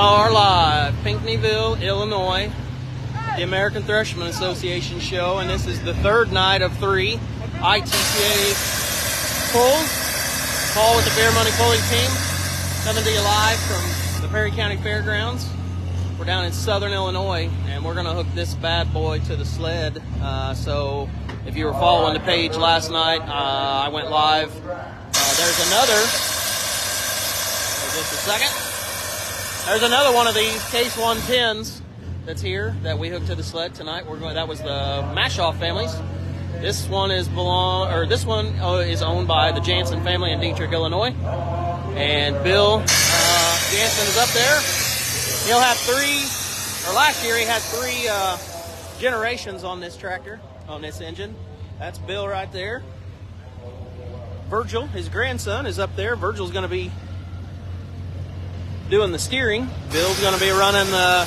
are live. Pinckneyville, Illinois. The American Thresherman Association show, and this is the third night of 3 ITPA pulls. Paul with the Bear Money Pulling Team, coming to you live from the Perry County Fairgrounds. We're down in southern Illinois, and we're going to hook this bad boy to the sled. So if you were following the page last night, I went live. There's another, just a second. There's another one of these Case 110s that's here that we hooked to the sled tonight. That was the Mashoff families. This one is is owned by the Jansen family in Dietrich, Illinois. And Bill Jansen is up there. He'll have last year he had 3 generations on this tractor, on this engine. That's Bill right there. Virgil, his grandson, is up there. Virgil's going to be doing the steering. Bill's going to be running the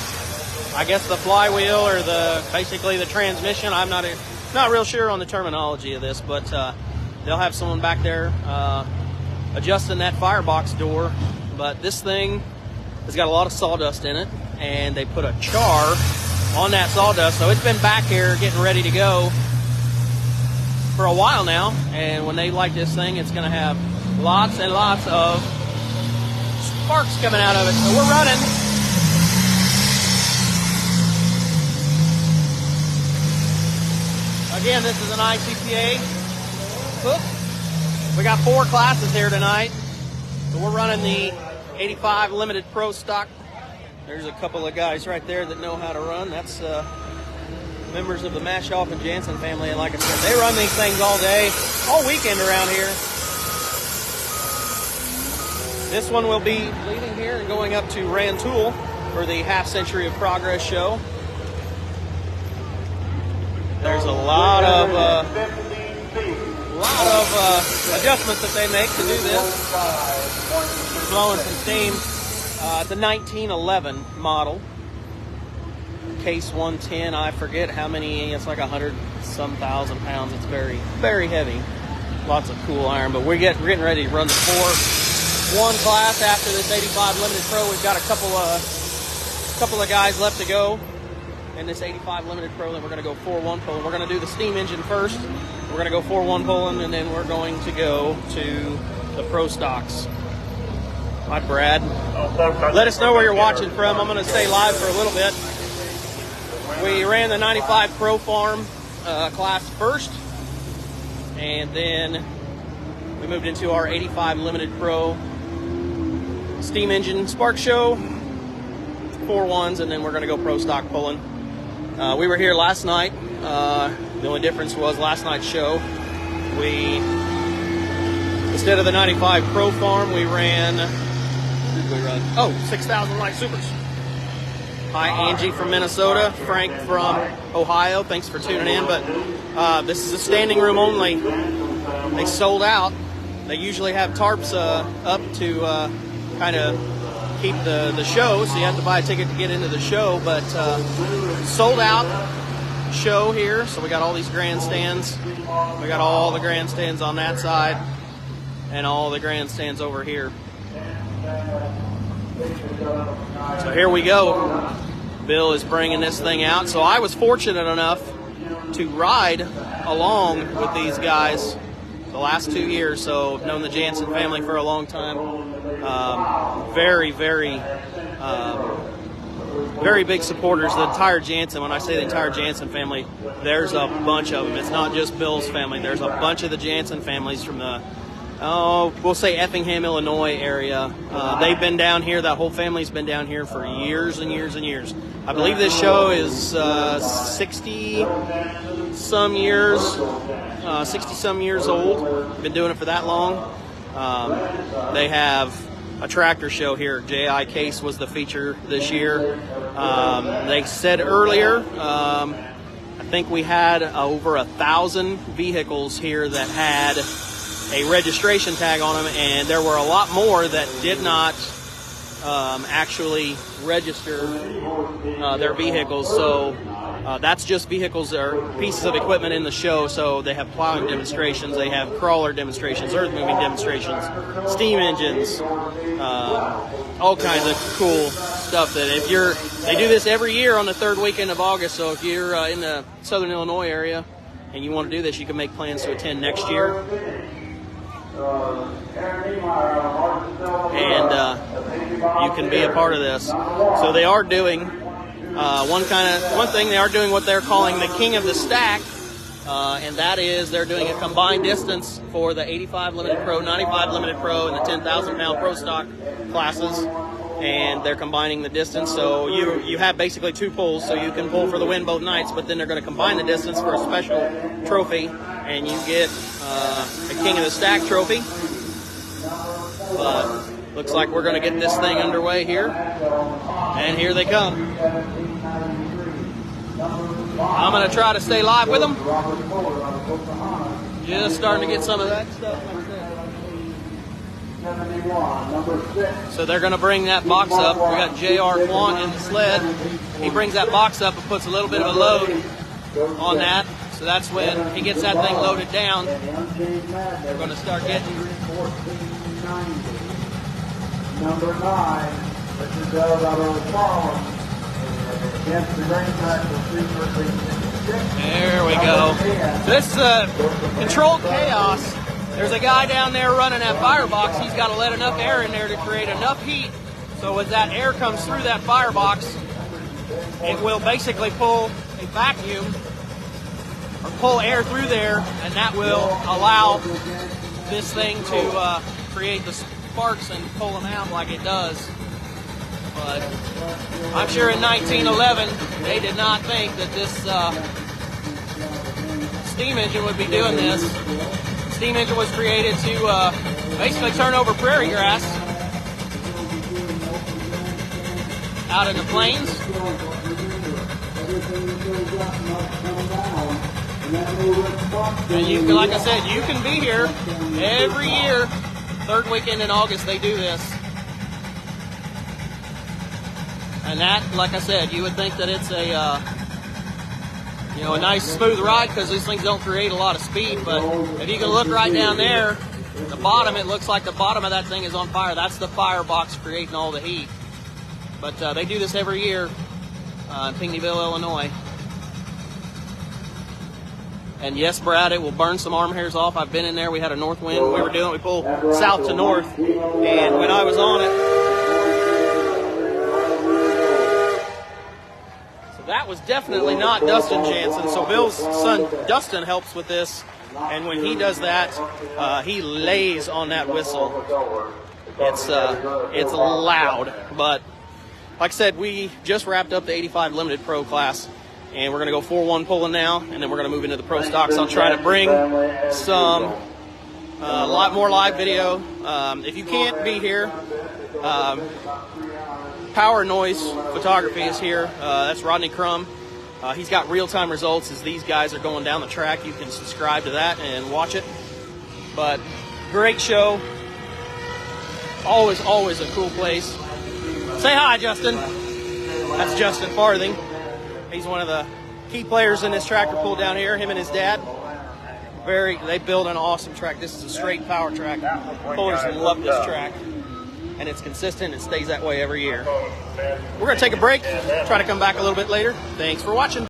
flywheel or basically the transmission. I'm not real sure on the terminology of this, but they'll have someone back there adjusting that firebox door. But this thing has got a lot of sawdust in it, and they put a char on that sawdust, so it's been back here getting ready to go for a while now. And when they light this thing, it's going to have lots and lots of sparks coming out of it. So we're running. Again, this is an ICPA hook. We got 4 classes here tonight. So we're running the 85 Limited Pro stock. There's a couple of guys right there that know how to run. That's members of the Mashoff and Jansen family. And like I said, they run these things all day, all weekend around here. This one will be leaving here and going up to Rantoul for the Half Century of Progress show. There's a lot of adjustments that they make to do this. Blowing some steam. It's a 1911 model. Case 110. I forget how many. It's like 100-some thousand pounds. It's very, very heavy. Lots of cool iron. But we're getting ready to run the 4-1 class after this 85 Limited Pro. We've got a couple of guys left to go in this 85 Limited Pro. Then we're going to go 4-1 pulling. We're going to do the steam engine first. We're going to go 4-1 pulling, and then we're going to go to the Pro stocks. Hi, Brad. Let us know where you're watching from. I'm going to stay live for a little bit. We ran the 95 Pro Farm class first, and then we moved into our 85 Limited Pro steam engine spark show, 4-1s, and then we're going to go Pro stock pulling. We were here last night. The only difference was last night's show, instead of the 95 Pro Farm, we ran 6,000 Light Supers. Hi, Angie from Minnesota, Frank from Ohio. Thanks for tuning in. But this is a standing room only. They sold out. They usually have tarps up to kind of keep the show, so you have to buy a ticket to get into the show. But sold out show here. So we got all these grandstands. We got all the grandstands on that side and all the grandstands over here. So here we go. Bill is bringing this thing out. So I was fortunate enough to ride along with these guys the last 2 years. So I've known the Jansen family for a long time. Very, very, very big supporters. The entire Jansen, when I say the entire Jansen family, there's a bunch of them. It's not just Bill's family. There's a bunch of the Jansen families from the we'll say Effingham, Illinois area. They've been down here. That whole family's been down here for years and years and years. I believe this show is 60-some years old. Been doing it for that long. They have a tractor show here. J.I. Case was the feature this year. They said earlier, I think we had over 1,000 vehicles here that had a registration tag on them, and there were a lot more that did not actually register their vehicles. So that's just vehicles or pieces of equipment in the show. So they have plowing demonstrations, they have crawler demonstrations, earth moving demonstrations, steam engines, all kinds of cool stuff that if they do this every year on the third weekend of August. So if you're in the Southern Illinois area and you want to do this, you can make plans to attend next year. And you can be a part of this. So they are doing one thing. They are doing what they're calling the King of the Stack, and that is they're doing a combined distance for the 85 Limited Pro, 95 Limited Pro, and the 10,000 pound Pro Stock classes. And they're combining the distance, so you have basically two pulls, so you can pull for the win both nights, but then they're going to combine the distance for a special trophy, and you get a King of the Stack trophy. But looks like we're going to get this thing underway here, and here they come. I'm going to try to stay live with them. Just starting to get some of that stuff. So they're going to bring that box up. We got J.R. Quant in the sled. He brings that box up and puts a little bit of a load on that. So that's when he gets that thing loaded down. We're going to start getting. Number 9, Mr. There we go. This controlled chaos. There's a guy down there running that firebox. He's got to let enough air in there to create enough heat. So as that air comes through that firebox, it will basically pull a vacuum or pull air through there, and that will allow this thing to create the sparks and pull them out like it does. But I'm sure in 1911 they did not think that this steam engine would be doing this. Steam engine was created to basically turn over prairie grass out in the plains. And you can, like I said, you can be here every year. Third weekend in August they do this. And that, like I said, you would think that it's a a nice smooth ride because these things don't create a lot of speed, but if you can look right down there, the bottom, it looks like the bottom of that thing is on fire. That's the firebox creating all the heat. But they do this every year in Pinckneyville, Illinois. And yes, Brad, it will burn some arm hairs off. I've been in there. We had a north wind. We pulled south to north, and when I was on it, that was definitely not Dustin Jansen. So Bill's son Dustin helps with this, and when he does that, he lays on that whistle. It's loud, but like I said, we just wrapped up the 85 Limited Pro class, and we're going to go 4-1 pulling now, and then we're going to move into the Pro Stocks. I'll try to bring some a lot more live video. If you can't be here, Power Noise Photography is here. That's Rodney Crum. He's got real-time results as these guys are going down the track. You can subscribe to that and watch it. But great show. Always a cool place. Say hi, Justin. That's Justin Farthing. He's one of the key players in this tractor pull down here, him and his dad. They build an awesome track. This is a straight power track. Pullers love this track. And it's consistent. It stays that way every year. We're going to take a break, try to come back a little bit later. Thanks for watching.